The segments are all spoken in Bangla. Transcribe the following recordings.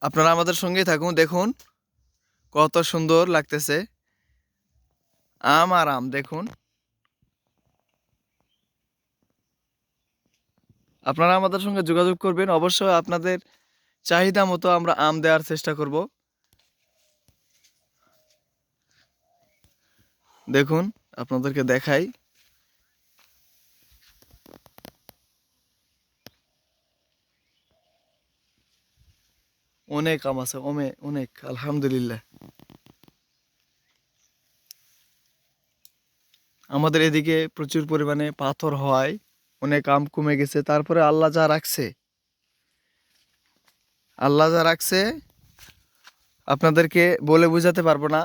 আপনারা আমাদের সঙ্গেই থাকুন। দেখুন কত সুন্দর লাগতেছে আম আর আম। দেখুন আপনারা আমাদের সঙ্গে যোগাযোগ করবেন, অবশ্যই আপনাদের চাহিদা মতো আমরা আম দেওয়ার চেষ্টা করব। দেখুন আপনাদেরকে দেখাই, অনেক আম আছে, অনেক আলহামদুলিল্লাহ। আমাদের এদিকে প্রচুর পরিমাণে পাথর হওয়ায় অনেক আম কমে গেছে। তারপরে আল্লাহ যা রাখছে আপনাদেরকে বলে বোঝাতে পারবো না।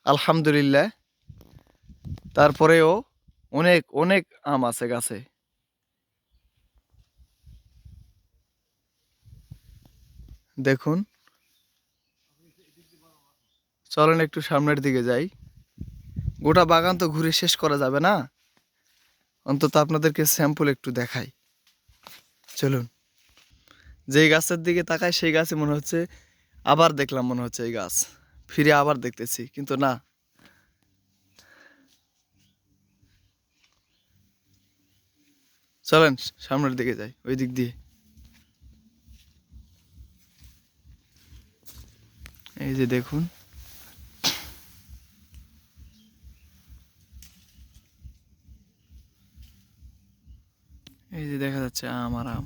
আলহামদুলিল্লাহ। তারপরেও অনেক অনেক আম আছে গাছে। দেখুন, চলেন একটু সামনের দিকে যাই। গোটা বাগান তো ঘুরে শেষ করা যাবে না, অন্তত আপনাদেরকে স্যাম্পল একটু দেখাই। চলুন। যেই গাছের দিকে তাকাই সেই গাছে মনে হচ্ছে আবার দেখলাম, মনে হচ্ছে এই গাছ ফিরে আবার দেখতেছি, কিন্তু না। চলেন সামনের দিকে যাই, ওই দিক দিয়ে। এই যে দেখুন, এই যে দেখা যাচ্ছে আম আর আম।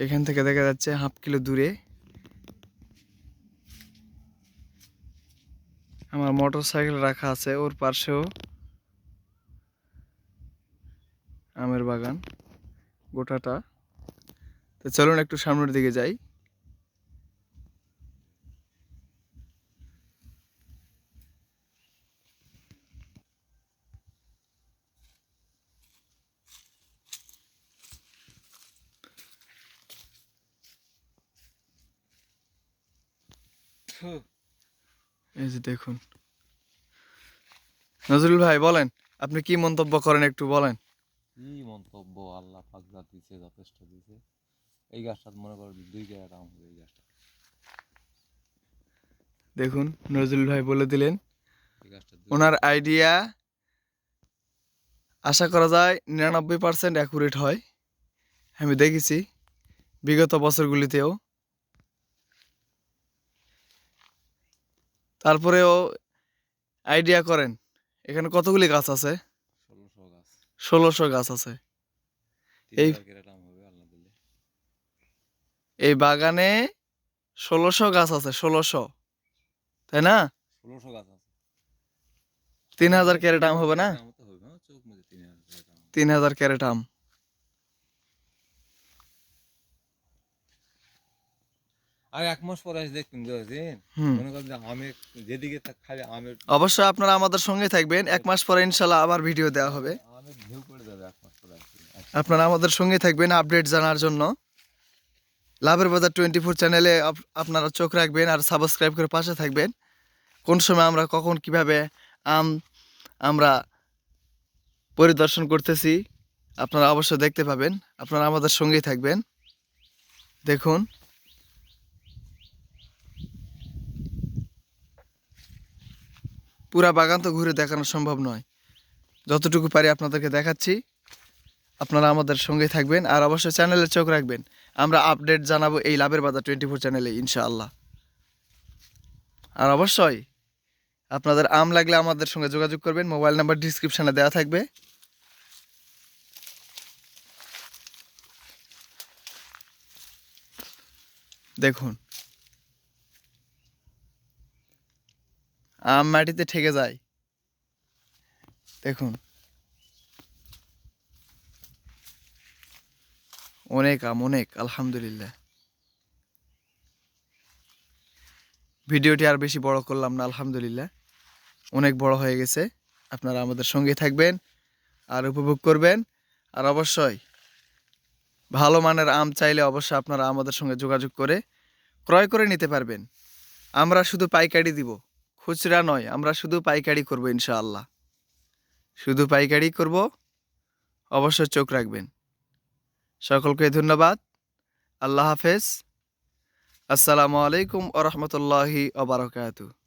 এখান থেকে দেখা যাচ্ছে হাফ কিলো দূরে আমার মোটর সাইকেল রাখা আছে, ওর পাশেও আমের বাগান গোটাটা। তো চলুন একটু সামনের দিকে যাই। এই যে দেখুন, নজরুল ভাই বলেন, আপনি কি মন্তব্য করেন একটু বলেন। কি মন্তব্য, আল্লাহ পাক যা দিছে যথেষ্ট দিছে। এই গাছটা মনে করো 2 ক্যারেট আম হবে এই গাছটা। দেখুন নজরুল ভাই বলে দিলেন, এই গাছটা ওনার আইডিয়া আশা করা যায় 99% অ্যাকুরেট হয়। আমি দেখেছি বিগত বছরগুলিতেও। তারপরেও আইডিয়া করেন, এখানে কতগুলি গাছ আছে? 1600 গাছ। 1600 গাছ আছে। এই 3000 ক্যারেট আম হবে আল্লাহ দিলে। এই বাগানে 1600 গাছ আছে, 1600, তাই না? 1600 গাছ আছে। 3000 ক্যারেট আম 3000 হবে না? ক্যারেট আম তো হবে, হ্যাঁ চোখ মুজে 3000 ক্যারেট আম। 3000 ক্যারেট আম। আর 1 মাস পরে এসে দেখবেন বুঝছেন, হুম, মনে করেন যে আমের যেদিকে খালি আমের অবশ্যই আপনারা আমাদের সঙ্গে থাকবেন। 1 মাস পরে ইনশাল্লাহ আবার ভিডিও দেওয়া হবে। আমের ঢেউ পড়ে যাবে 1 মাস পরে আসলে। আপনারা আমাদের সঙ্গে থাকবেন আপডেট জানার জন্য। লাভের বাজার 24 চ্যানেলে আপনারা চোখ রাখবেন আর সাবস্ক্রাইব করে পাশে থাকবেন। কোন সময় আমরা কখন কিভাবে আম আমরা পরিদর্শন করতেছি আপনারা অবশ্যই দেখতে পাবেন। আপনারা আমাদের সঙ্গেই থাকবেন। দেখুন, পুরা বাগান তো ঘুরে দেখানো সম্ভব নয়, যতটুকু পারি আপনাদেরকে দেখাচ্ছি। আপনারা আমাদের সঙ্গেই থাকবেন আর অবশ্যই চ্যানেলে চোখ রাখবেন। আমরা আপডেট জানাবো এই লাভের বাজার 24 চ্যানেলে ইনশাআল্লাহ। আর অবশ্যই আপনাদের আম লাগলে আমাদের সঙ্গে যোগাযোগ করবেন, মোবাইল নাম্বার ডিসক্রিপশানে দেওয়া থাকবে। দেখুন, আম মাটিতে ঠেকে যায়। দেখুন, অনেক আম, অনেক আলহামদুলিল্লাহ। ভিডিওটি আর বেশি বড় করলাম না, আলহামদুলিল্লাহ অনেক বড় হয়ে গেছে। আপনারা আমাদের সঙ্গে থাকবেন আর উপভোগ করবেন। আর অবশ্যই ভালো মানের আম চাইলে অবশ্যই আপনারা আমাদের সঙ্গে যোগাযোগ করে ক্রয় করে নিতে পারবেন। আমরা শুধু পাইকারি দিব, খুচরা নয়, আমরা শুধু পাইকারি করব ইনশাআল্লাহ। শুধু পাইকারি করব, অবশ্যই চোখ রাখবেন। সকলকে ধন্যবাদ। আল্লাহ হাফেজ। আসসালামু আলাইকুম ওয়া রাহমাতুল্লাহি ওয়া বারাকাতুহু।